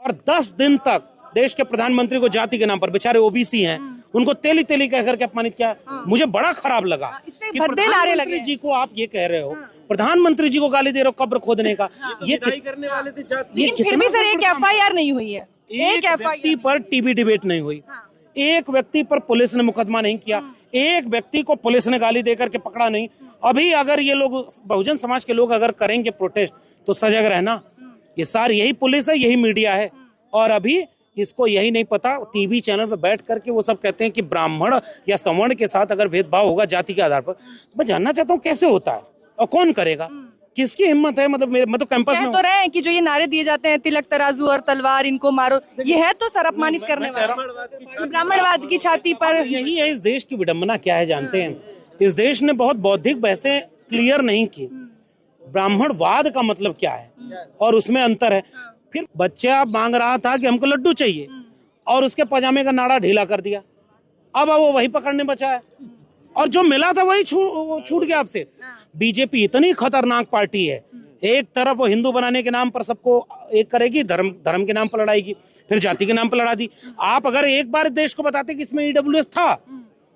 और 10 दिन तक देश के प्रधानमंत्री को जाति के नाम पर, बेचारे ओबीसी हैं, उनको तेली तेली कह करके अपमानित किया। मुझे बड़ा खराब लगा कि प्रधानमंत्री जी को आप ये कह रहे हो, प्रधानमंत्री जी को गाली दे रहे हो कब्र खोदने का। ये करने वाले थे, फिर भी सर एक एफआईआर नहीं हुई है, एक व्यक्ति पर टीवी डिबेट नहीं हुई, एक व्यक्ति पर पुलिस ने मुकदमा नहीं किया, एक व्यक्ति को पुलिस ने गाली देकर के पकड़ा नहीं। अभी अगर ये लोग बहुजन समाज के लोग अगर करेंगे प्रोटेस्ट तो सजग रहना, ये सारी यही पुलिस है, यही मीडिया है, और अभी इसको यही नहीं पता। टीवी चैनल पर बैठ करके वो सब कहते हैं कि ब्राह्मण या सवर्ण के साथ अगर भेदभाव होगा जाति के आधार पर, तो मैं जानना चाहता हूँ कैसे होता है और कौन करेगा, किसकी हिम्मत है। मतलब मैं तो कैंपस में तो रहे हैं कि जो ये नारे दिए जाते हैं तिलक तराजू और तलवार इनको मारो, ये है तो सर अपमानित करने वाला, ब्राह्मणवाद की छाती पर। यही है इस देश की विडंबना क्या है जानते हैं, इस देश ने बहुत बौद्धिक बहसें क्लियर नहीं की। ब्राह्मणवाद का मतलब क्या है और उसमें अंतर है। फिर बच्चा मांग रहा था कि हमको लड्डू चाहिए और उसके पजामे का नाड़ा ढीला कर दिया, अब वो वही पकड़ने बचा है और जो मिला था वही छूट गया आपसे। बीजेपी इतनी खतरनाक पार्टी है, एक तरफ वो हिंदू बनाने के नाम पर सबको एक करेगी, धर्म के नाम पर लड़ाएगी, फिर जाति के नाम पर लड़ा दी। आप अगर एक बार देश को बताते कि इसमें ईडब्ल्यूएस था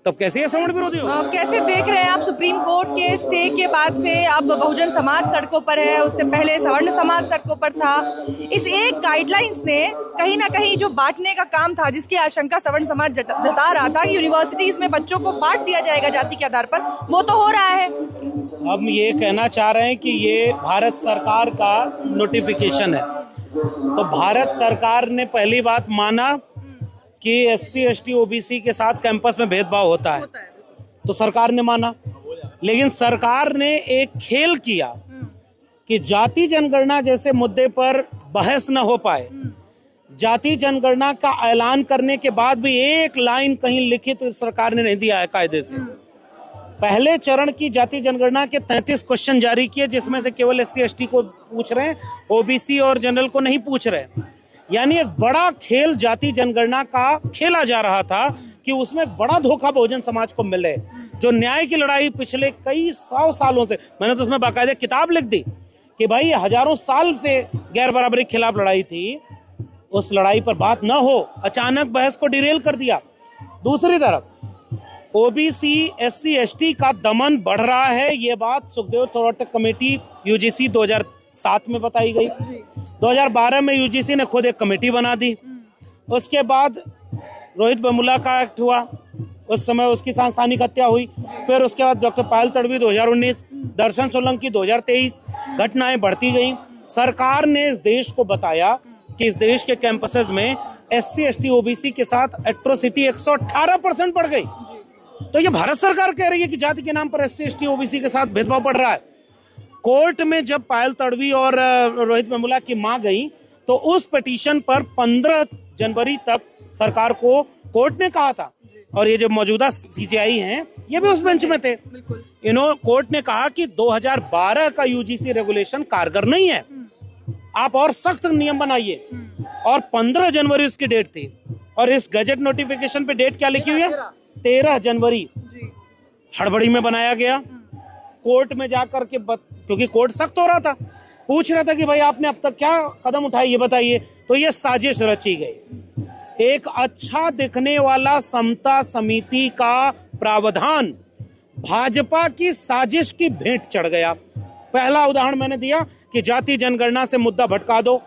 तब कैसे ये सवर्ण विरोधी हो। कैसे देख रहे हैं आप सुप्रीम कोर्ट के स्टे के बाद से अब बहुजन समाज सड़कों पर है, उससे पहले सवर्ण समाज सड़कों पर था। इस एक गाइडलाइंस ने कहीं ना कहीं जो बांटने का काम था, जिसकी आशंका सवर्ण समाज जता रहा था कि यूनिवर्सिटीज में बच्चों को बांट दिया जाएगा जाति के आधार पर, वो तो हो रहा है। हम ये कहना चाह रहे हैं कि ये भारत सरकार का नोटिफिकेशन है, तो भारत सरकार ने पहली बात माना कि SC ST OBC के साथ कैंपस में भेदभाव होता है, तो सरकार ने माना। लेकिन सरकार ने एक खेल किया कि जाति जनगणना जैसे मुद्दे पर बहस न हो पाए, जाति जनगणना का ऐलान करने के बाद भी एक लाइन कहीं लिखित तो सरकार ने नहीं दिया है कायदे से। पहले चरण की जाति जनगणना के 33 क्वेश्चन जारी किए, जिसमें से केवल SC ST को पूछ रहे हैं, OBC और जनरल को नहीं पूछ रहे। यानी एक बड़ा खेल जाति जनगणना का खेला जा रहा था कि उसमें बड़ा धोखा बहुजन समाज को मिले। जो न्याय की लड़ाई पिछले कई 100 सालों से, मैंने तो उसमें बाकायदा किताब लिख दी कि भाई हजारों साल से गैर बराबरी के खिलाफ लड़ाई थी, उस लड़ाई पर बात न हो, अचानक बहस को डिरेल कर दिया। दूसरी तरफ OBC SC ST का दमन बढ़ रहा है, ये बात सुखदेव थोराट कमेटी UGC 2007 में बताई गई। 2012 में UGC ने खुद एक कमेटी बना दी। उसके बाद रोहित वेमुला का एक्ट हुआ, उस समय उसकी सांस्थानिक हत्या हुई। फिर उसके बाद डॉक्टर पायल तड़वी 2019, दर्शन सोलंकी 2023, घटनाएं बढ़ती गई। सरकार ने इस देश को बताया कि इस देश के कैंपसेस में SC ST OBC के साथ एट्रोसिटी 118% बढ़ गई। तो ये भारत सरकार कह रही है कि जाति के नाम पर SC ST OBC के साथ भेदभाव बढ़ रहा है। कोर्ट में जब पायल तड़वी और रोहित वेमुला की मां गई तो उस पिटीशन पर 15 जनवरी तक सरकार को कोर्ट ने कहा था, और ये जो मौजूदा CJI हैं ये भी उस बेंच में थे, कोर्ट ने कहा कि 2012 का UGC रेगुलेशन कारगर नहीं है, आप और सख्त नियम बनाइए। और 15 जनवरी उसकी डेट थी, और इस गजट नोटिफिकेशन पे डेट क्या लिखी हुई है, 13 जनवरी। हड़बड़ी में बनाया गया, कोर्ट में जाकर के क्योंकि कोर्ट सख्त हो रहा था, पूछ रहा था कि भाई आपने अब तक क्या कदम उठाए ये बताइए। तो ये साजिश रची गई, एक अच्छा दिखने वाला समता समिति का प्रावधान भाजपा की साजिश की भेंट चढ़ गया। पहला उदाहरण मैंने दिया कि जाति जनगणना से मुद्दा भटका दो,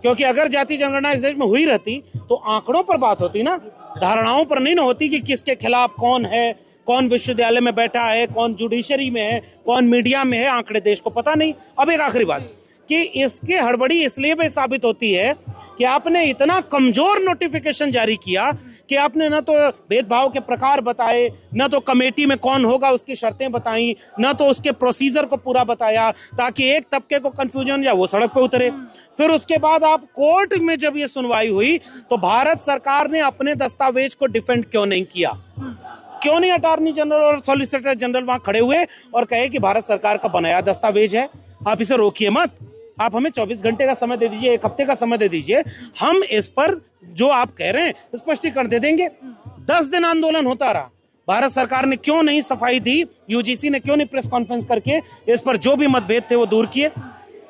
क्योंकि अगर जाति जनगणना इस देश में हुई रहती तो आंकड़ों पर बात होती ना, धारणाओं पर नहीं ना होती कि किसके खिलाफ कौन है, कौन विश्वविद्यालय में बैठा है, कौन जुडिशरी में है, कौन मीडिया में है, आंकड़े देश को पता नहीं। अब एक आखिरी बात कि इसकी हड़बड़ी इसलिए भी साबित होती है कि आपने इतना कमजोर नोटिफिकेशन जारी किया कि आपने न तो भेदभाव के प्रकार बताए, न तो कमेटी में कौन होगा उसकी शर्तें बताई, न तो उसके प्रोसीजर को पूरा बताया ताकि एक तबके को कंफ्यूजन या वो सड़क पे उतरे। फिर उसके बाद आप कोर्ट में जब ये सुनवाई हुई तो भारत सरकार ने अपने दस्तावेज को डिफेंड क्यों नहीं किया? क्यों नहीं अटॉर्नी जनरल और सॉलिसिटर जनरल वहां खड़े हुए और कहे कि भारत सरकार का बनाया दस्तावेज है, आप इसे रोकिए मत, आप हमें 24 घंटे का समय दे दीजिए, 1 हफ्ते का समय दे दीजिए, हम इस पर जो आप कह रहे हैं स्पष्टीकरण दे देंगे। 10 दिन आंदोलन होता रहा, भारत सरकार ने क्यों नहीं सफाई दी, UGC ने क्यों नहीं प्रेस कॉन्फ्रेंस करके इस पर जो भी मतभेद थे वो दूर किए?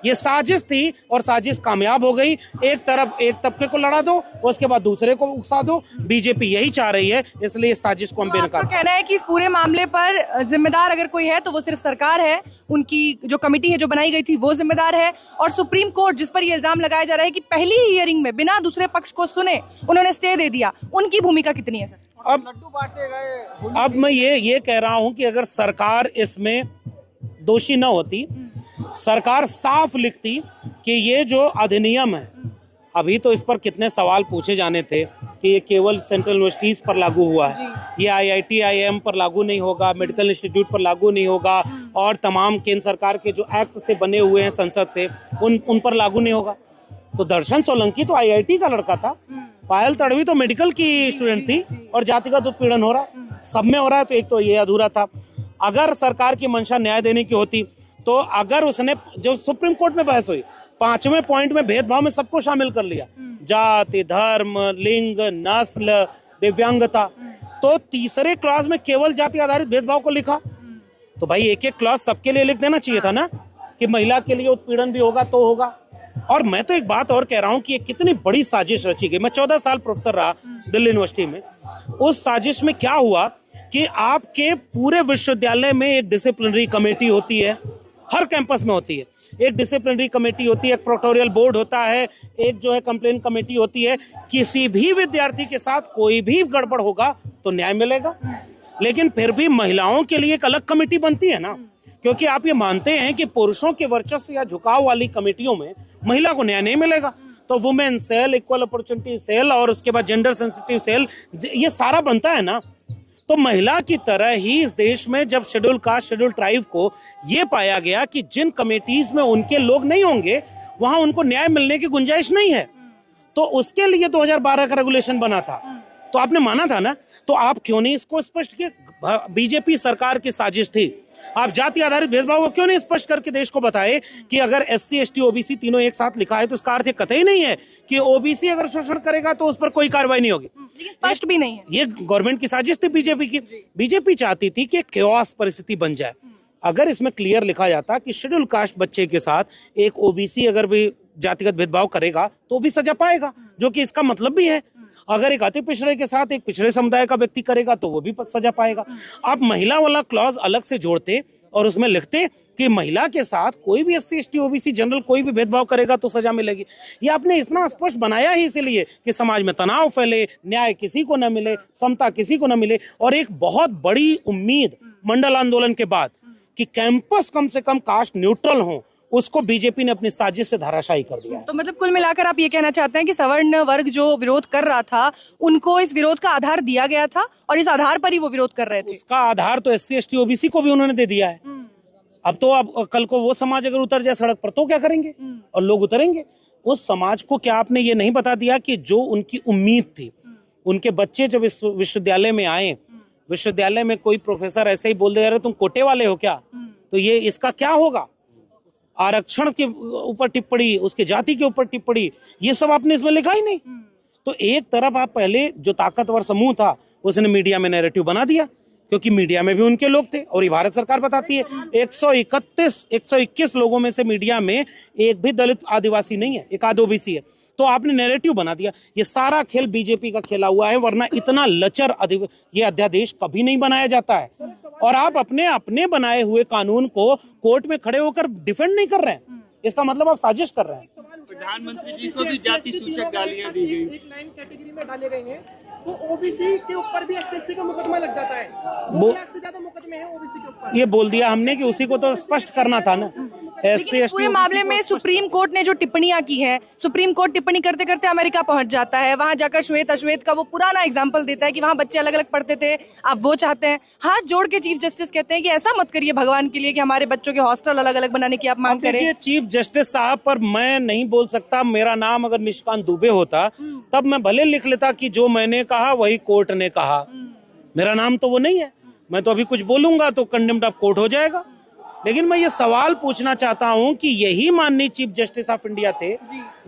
ये साजिश थी और साजिश कामयाब हो गई। एक तरफ एक तबके को लड़ा दो, उसके बाद दूसरे को उकसा दो। बीजेपी यही चाह रही है, इसलिए इस साजिश को हम बेनकाब। आपका कहना है कि इस पूरे मामले पर जिम्मेदार अगर कोई है तो वो सिर्फ सरकार है, उनकी जो कमेटी है जो बनाई गई थी वो जिम्मेदार है, और सुप्रीम कोर्ट जिस पर ये इल्जाम लगाया जा रहा है कि पहली ही हियरिंग में बिना दूसरे पक्ष को सुने उन्होंने स्टे दे दिया, उनकी भूमिका कितनी है सर? अब मैं ये कह रहा हूं कि अगर सरकार इसमें दोषी न होती, सरकार साफ लिखती कि ये जो अधिनियम है, अभी तो इस पर कितने सवाल पूछे जाने थे कि ये केवल सेंट्रल यूनिवर्सिटीज पर लागू हुआ है, ये IIT IIM पर लागू नहीं होगा, मेडिकल इंस्टीट्यूट पर लागू नहीं होगा, और तमाम केंद्र सरकार के जो एक्ट से बने हुए हैं संसद से उन पर लागू नहीं होगा। तो दर्शन सोलंकी तो IIT का लड़का था, पायल तड़वी तो मेडिकल की स्टूडेंट थी, और जातिगत उत्पीड़न हो रहा, सब में हो रहा है। तो एक तो ये अधूरा था। अगर सरकार की मंशा न्याय देने की होती तो अगर उसने, जो सुप्रीम कोर्ट में बहस हुई, 5वें पॉइंट में भेदभाव में सबको शामिल कर लिया, जाति, धर्म, लिंग, नस्ल, दिव्यांगता, तो तीसरे क्लॉज में केवल जाति आधारित भेदभाव को लिखा। तो भाई एक एक क्लॉज सबके लिए लिख देना चाहिए था ना, कि महिला के लिए उत्पीड़न भी होगा तो होगा। और मैं तो एक बात और कह रहा हूं कि ये कितनी बड़ी साजिश रची गई। मैं 14 साल प्रोफेसर रहा दिल्ली यूनिवर्सिटी में। उस साजिश में क्या हुआ कि आपके पूरे विश्वविद्यालय में एक डिसिप्लिनरी कमेटी होती है, हर कैंपस में होती है, एक डिसिप्लिनरी कमेटी होती है, एक प्रोक्टोरियल बोर्ड होता है, एक जो है कंप्लेंट कमेटी होती है। किसी भी विद्यार्थी के साथ कोई भी गड़बड़ होगा तो न्याय मिलेगा। लेकिन फिर भी महिलाओं के लिए एक अलग कमेटी बनती है ना, क्योंकि आप ये मानते हैं कि पुरुषों के वर्चस्व या झुकाव वाली कमेटियों में महिला को न्याय नहीं मिलेगा। तो women cell, equal opportunity cell, और उसके बाद जेंडर सेंसिटिव सेल, ये सारा बनता है ना। तो महिला की तरह ही इस देश में जब शेड्यूल कास्ट, शेड्यूल ट्राइब को ये पाया गया कि जिन कमेटीज में उनके लोग नहीं होंगे वहां उनको न्याय मिलने की गुंजाइश नहीं है, तो उसके लिए 2012 का रेगुलेशन बना था। तो आपने माना था ना, तो आप क्यों नहीं इसको स्पष्ट किया? बीजेपी सरकार की साजिश थी। आप जाति आधारित भेदभाव को क्यों नहीं स्पष्ट करके देश को बताए कि अगर SC ST OBC तीनों एक साथ लिखा है तो इसका अर्थ कतई नहीं है कि OBC अगर शोषण करेगा तो उस पर कोई कार्रवाई नहीं होगी। लेकिन स्पष्ट भी नहीं है। ये गवर्नमेंट की साजिश थी बीजेपी की। बीजेपी चाहती थी कि केओस परिस्थिति बन जाए। अगर इसमें क्लियर लिखा जाता कि शेड्यूल कास्ट बच्चे के साथ एक OBC अगर भी जातिगत भेदभाव करेगा तो भी सजा पाएगा, जो कि इसका मतलब भी है। अगर एक अति पिछड़े के साथ एक पिछड़े समुदाय का व्यक्ति करेगा तो वो भी सजा पाएगा। आप महिला वाला क्लॉज अलग से जोड़ते और उसमें लिखते कि महिला के साथ कोई भी SC ST OBC जनरल कोई भी भेदभाव करेगा तो सजा मिलेगी। ये आपने इतना स्पष्ट बनाया ही इसीलिए कि समाज में तनाव फैले, न्याय किसी को न मिले, समता किसी को न मिले। और एक बहुत बड़ी उम्मीद मंडल आंदोलन के बाद कि कैंपस कम से कम कास्ट न्यूट्रल हो, उसको बीजेपी ने अपनी साजिश से धाराशायी कर दिया। तो मतलब कुल मिलाकर आप ये कहना चाहते हैं कि सवर्ण वर्ग जो विरोध कर रहा था उनको इस विरोध का आधार दिया गया था और इस आधार पर ही वो विरोध कर रहे थे। उसका आधार तो SC ST OBC को भी उन्होंने दे दिया है। अब कल को वो समाज अगर उतर जाए सड़क पर तो क्या करेंगे? और लोग उतरेंगे। उस समाज को क्या आपने ये नहीं बता दिया कि जो उनकी उम्मीद थी, उनके बच्चे जब इस विश्वविद्यालय में आए, विश्वविद्यालय में कोई प्रोफेसर ऐसे ही बोल दे रहे तुम कोटे वाले हो क्या, तो ये इसका क्या होगा? आरक्षण के ऊपर टिप्पणी, उसके जाति के ऊपर टिप्पणी, ये सब आपने इसमें लिखा ही नहीं। तो एक तरफ आप पहले जो ताकतवर समूह था उसने मीडिया में नैरेटिव बना दिया, क्योंकि मीडिया में भी उनके लोग थे और ये भारत सरकार बताती है 121 लोगों में से मीडिया में एक भी दलित आदिवासी नहीं है, एक आध OBC है। तो आपने नैरेटिव बना दिया। ये सारा खेल बीजेपी का खेला हुआ है, वरना इतना लचर ये अध्यादेश कभी नहीं बनाया जाता है। और आप अपने बनाए हुए कानून को कोर्ट में खड़े होकर डिफेंड नहीं कर रहे हैं, इसका मतलब आप साजिश कर रहे हैं। प्रधानमंत्री जी को भी जाति सूचक गालियां दी गई। एक 9 कैटेगरी में डाले गए हैं तो OBC के ऊपर भी SC ST का मुकदमा लग जाता है। 2 लाख से ज्यादा मुकदमे हैं OBC के ऊपर। ये बोल दिया हमने कि उसी को तो स्पष्ट करना था ना। लेकिन इस पूरे मामले में सुप्रीम कोर्ट ने जो टिप्पणियां की है, सुप्रीम कोर्ट टिप्पणी करते करते अमेरिका पहुंच जाता है। वहां जाकर श्वेत अश्वेत का वो पुराना एग्जाम्पल देता है कि वहां बच्चे अलग अलग पढ़ते थे, आप वो चाहते हैं। हाथ जोड़ के चीफ जस्टिस कहते हैं कि ऐसा मत करिए भगवान के लिए कि हमारे बच्चों के हॉस्टल अलग अलग बनाने की आप मांग करें। चीफ जस्टिस साहब पर मैं नहीं बोल सकता। मेरा नाम अगर निशिकांत दुबे होता तब मैं भले लिख लेता कि जो मैंने कहा वही कोर्ट ने कहा। मेरा नाम तो वो नहीं है। मैं तो अभी कुछ बोलूंगा तो कंडेम्ड ऑफ कोर्ट हो जाएगा। लेकिन मैं ये सवाल पूछना चाहता हूं कि यही माननीय चीफ जस्टिस ऑफ इंडिया थे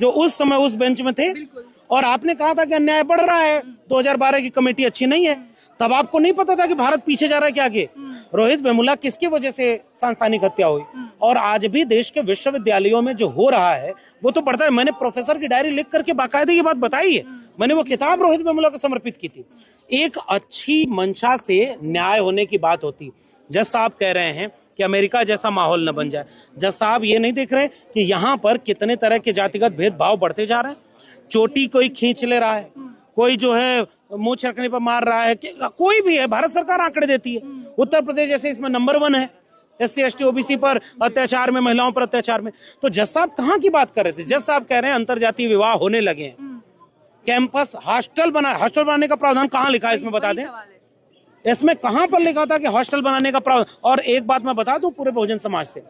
जो उस समय उस बेंच में थे, और आपने कहा था कि अन्याय बढ़ रहा है, 2012 की कमेटी अच्छी नहीं है। तब आपको नहीं पता था कि भारत पीछे जा रहा है क्या आगे। रोहित वेमुला किसकी वजह से सांस्थानिक हत्या हुई, और आज भी देश के विश्वविद्यालयों में जो हो रहा है वो तो बढ़ता है। मैंने प्रोफेसर की डायरी लिख करके बाकायदे ये बात बताई है, मैंने वो किताब रोहित वेमुला को समर्पित की थी। एक अच्छी मंशा से न्याय होने की बात होती। जज साहब कह रहे हैं कि अमेरिका जैसा माहौल न बन जाए। जज साहब ये नहीं देख रहे कि यहाँ पर कितने तरह के जातिगत भेदभाव बढ़ते जा रहे हैं। चोटी कोई खींच ले रहा है, कोई जो है मुंह छरकने पर मार रहा है, कोई भी है। भारत सरकार आंकड़े देती है। उत्तर प्रदेश जैसे इसमें नंबर 1 है SC ST OBC पर अत्याचार में, महिलाओं पर अत्याचार में। तो जज साहब कहाँ की बात कर रहे थे? जज साहब कह रहे हैं अंतरजातीय विवाह होने लगे हैं। कैंपस हॉस्टल बनाने का प्रावधान कहाँ लिखा है इसमें बता दें? इसमें कहां पर लिखा था कि हॉस्टल बनाने का प्रावधान? और एक बात मैं बता दूं पूरे बहुजन समाज से,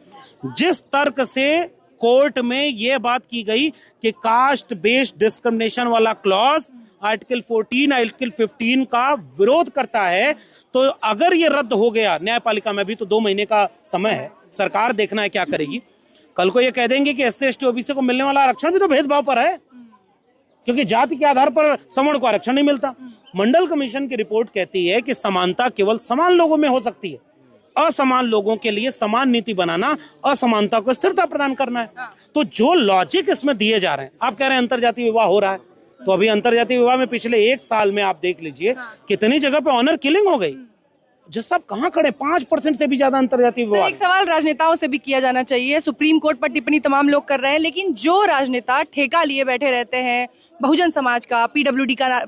जिस तर्क से कोर्ट में यह बात की गई कि कास्ट बेस्ड डिस्क्रिमिनेशन वाला क्लॉज आर्टिकल 14 आर्टिकल 15 का विरोध करता है, तो अगर ये रद्द हो गया न्यायपालिका में भी, तो 2 महीने का समय है, सरकार देखना है क्या करेगी। कल को ये कह देंगे कि SC ST OBC को मिलने वाला आरक्षण भी तो भेदभाव पर है, क्योंकि जाति के आधार पर सवर्ण को आरक्षण नहीं मिलता। मंडल कमीशन की रिपोर्ट कहती है कि समानता केवल समान लोगों में हो सकती है, असमान लोगों के लिए समान नीति बनाना असमानता को स्थिरता प्रदान करना है। तो जो लॉजिक इसमें दिए जा रहे हैं, आप कह रहे हैं अंतरजातीय विवाह हो रहा है, तो अभी अंतरजातीय विवाह में पिछले 1 साल में आप देख लीजिए कितनी जगह पे ऑनर किलिंग हो गई। जो सब कहाँ खड़े, 5% से भी ज्यादा अंतरजातीय विवाह। एक सवाल राजनेताओं से भी किया जाना चाहिए। सुप्रीम कोर्ट पर टिप्पणी तमाम लोग कर रहे हैं, लेकिन जो राजनेता ठेका लिए बैठे रहते हैं बहुजन समाज का, PWD का,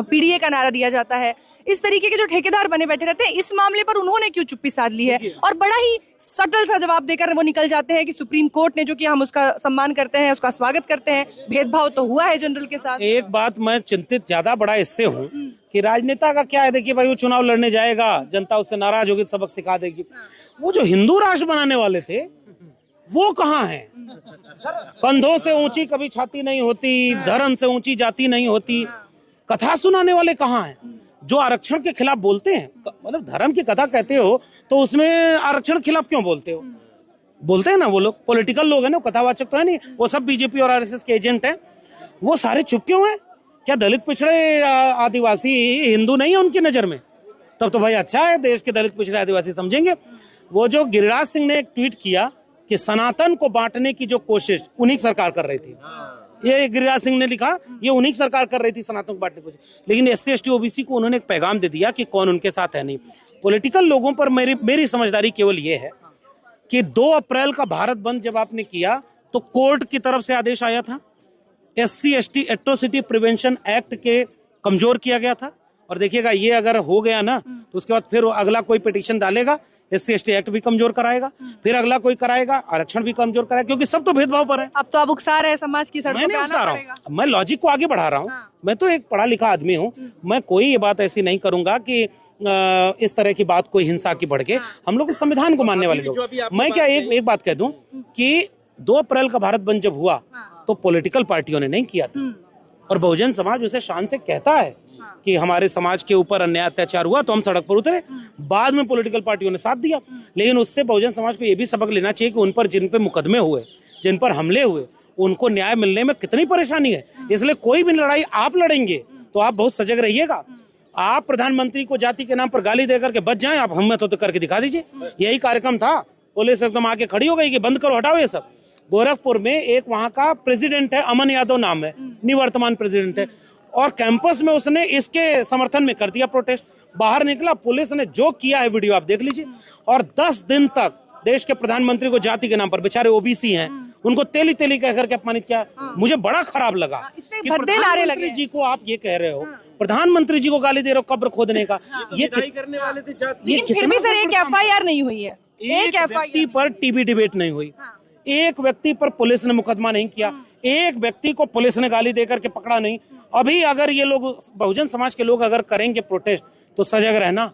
PDA का नारा दिया जाता है, इस तरीके के जो ठेकेदार बने बैठे रहते हैं, इस मामले पर उन्होंने क्यों चुप्पी साध ली है? और बड़ा ही सटल सा जवाब देकर वो निकल जाते हैं कि सुप्रीम कोर्ट ने जो किया हम उसका सम्मान करते हैं, उसका स्वागत करते हैं, भेदभाव तो हुआ है जनरल के साथ। एक बात मैं चिंतित ज्यादा बड़ा इससे हूँ कि राजनेता का क्या है, देखिए भाई वो चुनाव लड़ने जाएगा, जनता उससे नाराज होगी, सबक सिखा देगी। वो जो हिंदू राष्ट्र बनाने वाले थे वो कहाँ हैं? कंधों से ऊंची कभी छाती नहीं होती, धर्म से ऊंची जाति नहीं होती। कथा सुनाने वाले कहाँ हैं जो आरक्षण के खिलाफ बोलते हैं? मतलब धर्म की कथा कहते हो तो उसमें आरक्षण के खिलाफ क्यों बोलते हो? बोलते हैं ना वो लोग, पॉलिटिकल लोग हैं ना, कथावाचक तो है नहीं, वो सब बीजेपी और RSS के एजेंट हैं। वो सारे चुप क्यों हैं? क्या दलित पिछड़े आदिवासी हिंदू नहीं है उनकी नजर में? तब तो भाई अच्छा है, देश के दलित पिछड़े आदिवासी समझेंगे। वो जो गिरिराज सिंह ने एक ट्वीट किया कि सनातन को बांटने की जो कोशिश उन्हीं सरकार कर रही थी, ये गिरिराज सिंह ने लिखा, ये उन्हीं सरकार कर रही थी सनातन को बांटने की कोशिश। लेकिन SC ST OBC को उन्होंने एक पैगाम दे दिया कि कौन उनके साथ है नहीं। पॉलिटिकल लोगों पर मेरी समझदारी केवल ये है कि 2 अप्रैल का भारत बंद जब आपने किया तो कोर्ट की तरफ से आदेश आया था, SC ST atrocity prevention act के कमजोर किया गया था। और देखिएगा ये अगर हो गया ना तो उसके बाद फिर अगला कोई पिटीशन डालेगा, SC ST एक्ट भी कमजोर कराएगा, फिर अगला कोई कराएगा, आरक्षण भी कमजोर कराएगा, क्योंकि सब तो भेदभाव पर है। अब तो आप उकसा रहे हैं समाज की सड़कों पे आना पड़ेगा। मैं लॉजिक को आगे बढ़ा रहा हूँ। मैं तो एक पढ़ा लिखा आदमी हूँ, मैं कोई ये बात ऐसी नहीं करूंगा कि इस तरह की बात कोई हिंसा की बढ़ के। हम लोग इस संविधान को मानने वाले लोग। मैं क्या एक बात कह दूं कि 2 अप्रैल का भारत बंद जब हुआ तो पॉलिटिकल पार्टियों ने नहीं किया था, और बहुजन समाज उसे शान से कहता है कि हमारे समाज के ऊपर अन्याय अत्याचार हुआ तो हम सड़क पर उतरे। बाद में पॉलिटिकल पार्टियों ने साथ दिया, लेकिन उससे बहुजन समाज को यह भी सबक लेना चाहिए कि उन पर जिन पे मुकदमे हुए, जिन पर हमले हुए, उनको न्याय मिलने में कितनी परेशानी है। इसलिए कोई भी लड़ाई आप लड़ेंगे तो आप बहुत सजग रहिएगा। आप प्रधानमंत्री को जाति के नाम पर गाली देकर के बच जाएं, आप हिम्मत हो तो करके दिखा दीजिए। यही कार्यक्रम था, पुलिस एकदम आके खड़ी हो गई कि बंद करो, हटाओ ये सब। गोरखपुर में एक वहां का प्रेसिडेंट है, अमन यादव नाम है, निवर्तमान प्रेसिडेंट है, और कैंपस में उसने इसके समर्थन में कर दिया प्रोटेस्ट। बाहर निकला, पुलिस ने जो किया है वीडियो आप देख लीजिए। और 10 दिन तक देश के प्रधानमंत्री को जाति के नाम पर, बेचारे OBC हैं, उनको तेली तेली कह करके अपमानित किया। मुझे बड़ा खराब लगा कि प्रधानमंत्री जी को आप ये कह रहे हो, प्रधानमंत्री जी को गाली दे रहे हो कब्र खोदने का। ये करने वाले थे जाति। लेकिन फिर भी सर एक FIR नहीं हुई है, एक व्यक्ति पर टीवी डिबेट नहीं हुई, एक व्यक्ति पर पुलिस ने मुकदमा नहीं किया, एक व्यक्ति को पुलिस ने गाली देकर के पकड़ा नहीं। अभी अगर ये लोग बहुजन समाज के लोग अगर करेंगे प्रोटेस्ट तो सजग रहना,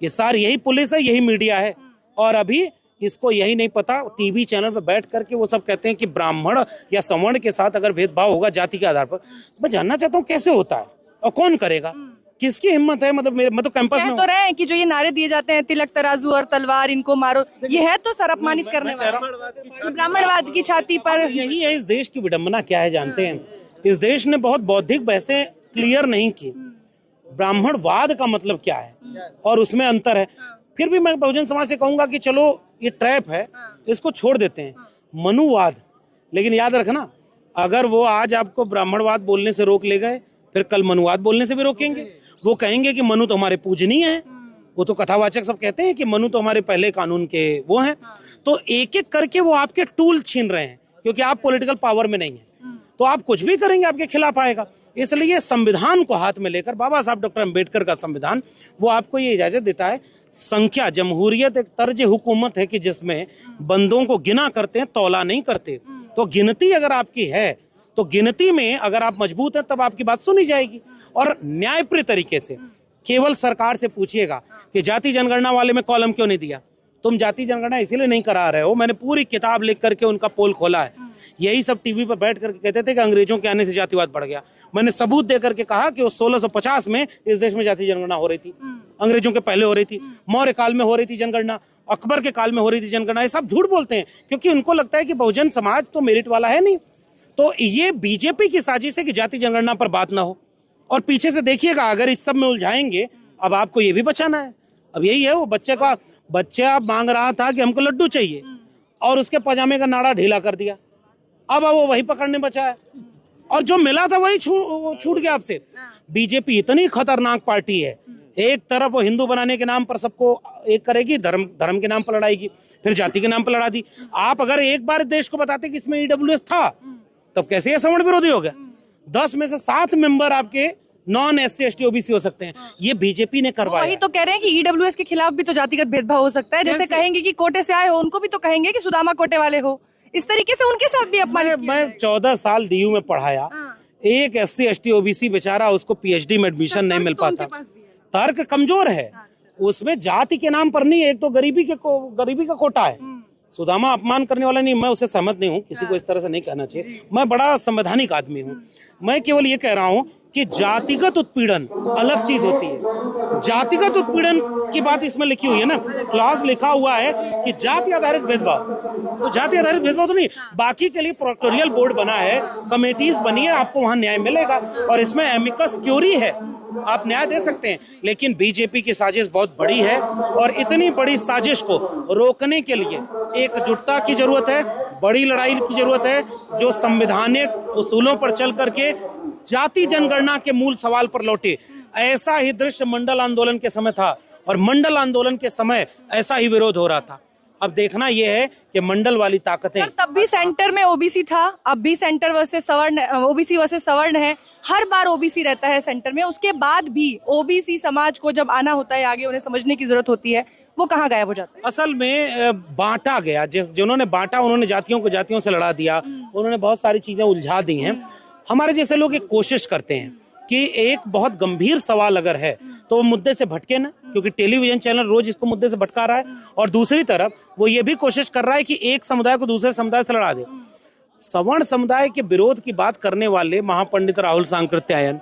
ये सारी यही पुलिस है, यही मीडिया है, और अभी इसको यही नहीं पता। टीवी चैनल पर बैठ करके वो सब कहते हैं कि ब्राह्मण या सवर्ण के साथ अगर भेदभाव होगा जाति के आधार पर, मैं जानना चाहता हूँ कैसे होता है और कौन करेगा, किसकी हिम्मत है। मतलब मैं तो कैंपस में तो रहे हैं कि जो ये नारे दिए जाते हैं तिलक तराजू और तलवार, इनको मारो, ये है तो सर अपमानित करने वाला, ब्राह्मणवाद की छाती पर। यही है इस देश की विडंबना क्या है जानते हैं? इस देश ने बहुत बौद्धिक बहसें क्लियर नहीं की। ब्राह्मणवाद का मतलब क्या है और उसमें अंतर है। फिर भी मैं बहुजन समाज से कहूंगा कि चलो ये ट्रैप है, इसको छोड़ देते हैं। मनुवाद, लेकिन याद रखना, अगर वो आज आपको ब्राह्मणवाद बोलने से रोक ले गए, फिर कल मनुवाद बोलने से भी रोकेंगे। वो कहेंगे कि मनु तो हमारे पूजनीय हैं, वो तो कथावाचक सब कहते हैं कि मनु तो हमारे पहले कानून के वो हैं। तो एक एक करके वो आपके टूल छीन रहे हैं, क्योंकि आप पॉलिटिकल पावर में नहीं है, तो आप कुछ भी करेंगे आपके खिलाफ आएगा। इसलिए संविधान को हाथ में लेकर, बाबा साहब डॉक्टर अंबेडकर का संविधान, वो आपको ये इजाजत देता है। संख्या, जमहूरियत एक तर्ज हुकूमत है कि जिसमें बंदों को गिना करते हैं, तौला नहीं करते। तो गिनती अगर आपकी है, तो गिनती में अगर आप मजबूत हैं तब आपकी बात सुनी जाएगी। और न्यायप्रिय तरीके से केवल सरकार से पूछिएगा कि जाति जनगणना वाले में कॉलम क्यों नहीं दिया, तुम जाति जनगणना इसीलिए नहीं करा रहे हो। मैंने पूरी किताब लिख करके उनका पोल खोला है। यही सब टीवी पर बैठ करके कहते थे कि अंग्रेजों के आने से जातिवाद बढ़ गया। मैंने सबूत दे करके कहा कि 1650 में इस देश में जाति जनगणना हो रही थी, अंग्रेजों के पहले हो रही थी, मौर्य काल में हो रही थी जनगणना, अकबर के काल में हो रही थी जनगणना। ये सब झूठ बोलते हैं, क्योंकि उनको लगता है कि बहुजन समाज तो मेरिट वाला है नहीं। तो ये बीजेपी की साजिश है कि जाति जनगणना पर बात ना हो। और पीछे से देखिएगा, अगर इस सब में उलझाएंगे, अब आपको ये भी बचाना है। अब यही है, वो बच्चा मांग रहा था कि हमको लड्डू चाहिए, और उसके पजामे का नाड़ा ढीला कर दिया। अब वो वही पकड़ने बचा है, और जो मिला था वही छूट गया आपसे। बीजेपी इतनी खतरनाक पार्टी है, एक तरफ वो हिंदू बनाने के नाम पर सबको एक करेगी, धर्म के नाम पर लड़ाएगी, फिर जाति के नाम पर लड़ा दी। आप अगर एक बार देश को बताते कि इसमें ईडब्ल्यूएस था, तब कैसे ये सवर्ण विरोधी हो गया। 10 में से 7 मेंबर आपके नॉन SC ST OBC हो सकते हैं। ये बीजेपी ने करवाया। वही तो कह रहे हैं कि ईडब्ल्यूएस के खिलाफ भी तो जातिगत भेदभाव हो सकता है। जैसे कहेंगे कि कोटे से आए हो, उनको भी तो कहेंगे कि सुदामा कोटे वाले हो। इस तरीके से उनके साथ भी अपमान। मैं 14 साल DU में पढ़ाया, एक SC ST OBC बेचारा, उसको PhD में एडमिशन नहीं मिल पाता। तर्क कमजोर है, उसमें जाति के नाम पर नहीं, एक तो गरीबी का कोटा है। सुदामा अपमान करने वाला नहीं, मैं उससे सहमत नहीं हूँ, किसी को इस तरह से नहीं कहना चाहिए। मैं बड़ा संवैधानिक आदमी हूँ। मैं केवल ये कह रहा हूँ कि जातिगत उत्पीड़न अलग चीज होती है। जातिगत उत्पीड़न की बात इसमें लिखी हुई है ना, क्लॉज लिखा हुआ है कि जाति आधारित भेदभाव, तो जाति आधारित भेदभाव तो नहीं। बाकी के लिए प्रोक्टोरियल बोर्ड बना है, कमेटीज बनी है, आपको वहां न्याय मिलेगा, और इसमें एमिकस क्यूरी है, आप न्याय दे सकते हैं। लेकिन बीजेपी की साजिश बहुत बड़ी है, और इतनी बड़ी साजिश को रोकने के लिए एकजुटता की जरूरत है, बड़ी लड़ाई की जरूरत है, जो संवैधानिक उसूलों पर चल करके जाति जनगणना के मूल सवाल पर लौटे। ऐसा ही दृश्य मंडल आंदोलन के समय था, और मंडल आंदोलन के समय ऐसा ही विरोध हो रहा था। अब देखना यह है कि मंडल वाली ताकतें, तब भी सेंटर में ओबीसी था, अब भी सेंटर वर्सेस सवर्ण, ओबीसी वर्सेस सवर्ण है। हर बार ओबीसी रहता है सेंटर में, उसके बाद भी ओबीसी समाज को जब आना होता है आगे, उन्हें समझने की जरूरत होती है, वो कहाँ गायब हो जाता है। असल में बांटा गया, जिन्होंने बांटा उन्होंने जातियों को जातियों से लड़ा दिया, उन्होंने बहुत सारी चीजें उलझा दी हैं। हमारे जैसे लोग एक कोशिश करते हैं कि एक बहुत गंभीर सवाल अगर है तो वो मुद्दे से भटके ना, क्योंकि टेलीविजन चैनल रोज इसको मुद्दे से भटका रहा है, और दूसरी तरफ वो ये भी कोशिश कर रहा है कि एक समुदाय को दूसरे समुदाय से लड़ा दे। सवर्ण समुदाय के विरोध की बात करने वाले महापंडित राहुल सांकृत्यायन,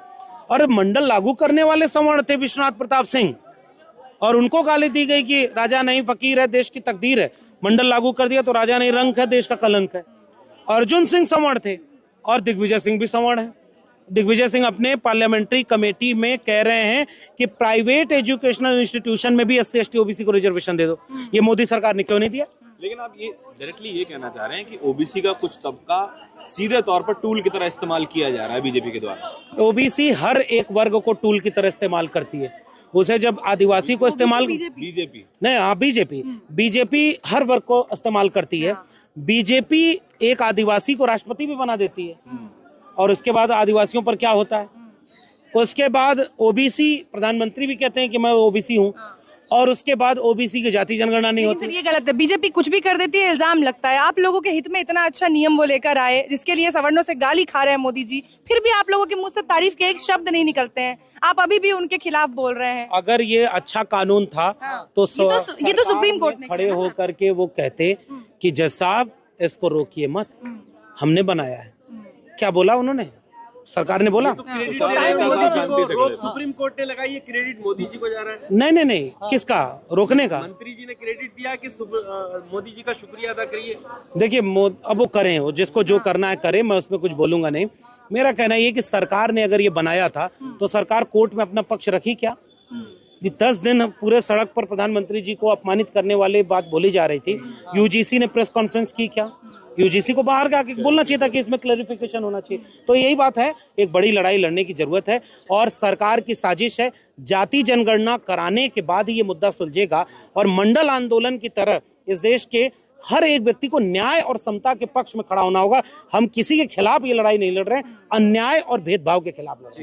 और मंडल लागू करने वाले सवर्ण थे विश्वनाथ प्रताप सिंह, और उनको गाली दी गई कि राजा नहीं फकीर है, देश की तकदीर है, मंडल लागू कर दिया तो राजा नहीं रंक है, देश का कलंक है। अर्जुन सिंह सवर्ण थे, और दिग्विजय सिंह भी सवर्ण है। दिग्विजय सिंह अपने पार्लियामेंट्री कमेटी में कह रहे हैं कि प्राइवेट एजुकेशनल इंस्टीट्यूशन में भी SC ST OBC को रिजर्वेशन दे दो। ये मोदी सरकार ने क्यों नहीं दिया? लेकिन आप ये डायरेक्टली ये कहना चाह रहे हैं कि OBC का कुछ तबका सीधे तौर पर टूल की तरह इस्तेमाल किया जा रहा है बीजेपी के द्वारा। OBC हर एक वर्ग को टूल की तरह इस्तेमाल करती है। उसे जब आदिवासी को इस्तेमाल, बीजेपी नहीं, हाँ, बीजेपी हर वर्ग को इस्तेमाल करती है। बीजेपी एक आदिवासी को राष्ट्रपति भी बना देती है, और उसके बाद आदिवासियों पर क्या होता है, उसके बाद OBC प्रधानमंत्री भी कहते हैं कि मैं OBC हूँ, और उसके बाद OBC की जाति जनगणना नहीं होती। ये गलत है, बीजेपी कुछ भी कर देती है, इल्जाम लगता है। आप लोगों के हित में इतना अच्छा नियम वो लेकर आए, जिसके लिए सवर्णों से गाली खा रहे हैं मोदी जी, फिर भी आप लोगों के मुंह से तारीफ के एक शब्द नहीं निकलते हैं। आप अभी भी उनके खिलाफ बोल रहे हैं। अगर ये अच्छा कानून था तो ये तो सुप्रीम कोर्ट ने खड़े होकर के वो कहते कि जज साहब इसको रोकिए मत, हमने बनाया है। क्या बोला उन्होंने? सरकार ने बोला क्रेडिट सारे दे रहे हैं नेता मोदी साहब जी शांति से को, खड़े थे। सुप्रीम कोर्ट ने लगाई, ये क्रेडिट मोदी जी को जा रहा है। नहीं नहीं नहीं, किसका रोकने का? मंत्री जी ने क्रेडिट दिया कि मोदी जी का शुक्रिया अदा करिए। देखिए अब वो करें, वो जिसको जो करना है करे, मैं उसमें कुछ बोलूंगा नहीं। मेरा कहना ये कि सरकार ने अगर ये बनाया था तो सरकार कोर्ट में अपना पक्ष रखी क्या? 10 दिन पूरे सड़क पर प्रधानमंत्री जी को अपमानित करने वाले बात बोली जा रही थी। यूजीसी ने प्रेस कॉन्फ्रेंस की क्या? यूजीसी को बाहर आके बोलना चाहिए था कि इसमें क्लैरिफिकेशन होना चाहिए। तो यही बात है, एक बड़ी लड़ाई लड़ने की जरूरत है और सरकार की साजिश है। जाति जनगणना कराने के बाद ही ये मुद्दा सुलझेगा और मंडल आंदोलन की तरह इस देश के हर एक व्यक्ति को न्याय और समता के पक्ष में खड़ा होना होगा। हम किसी के खिलाफ ये लड़ाई नहीं लड़ रहे हैं, अन्याय और भेदभाव के खिलाफ लड़ रहे हैं।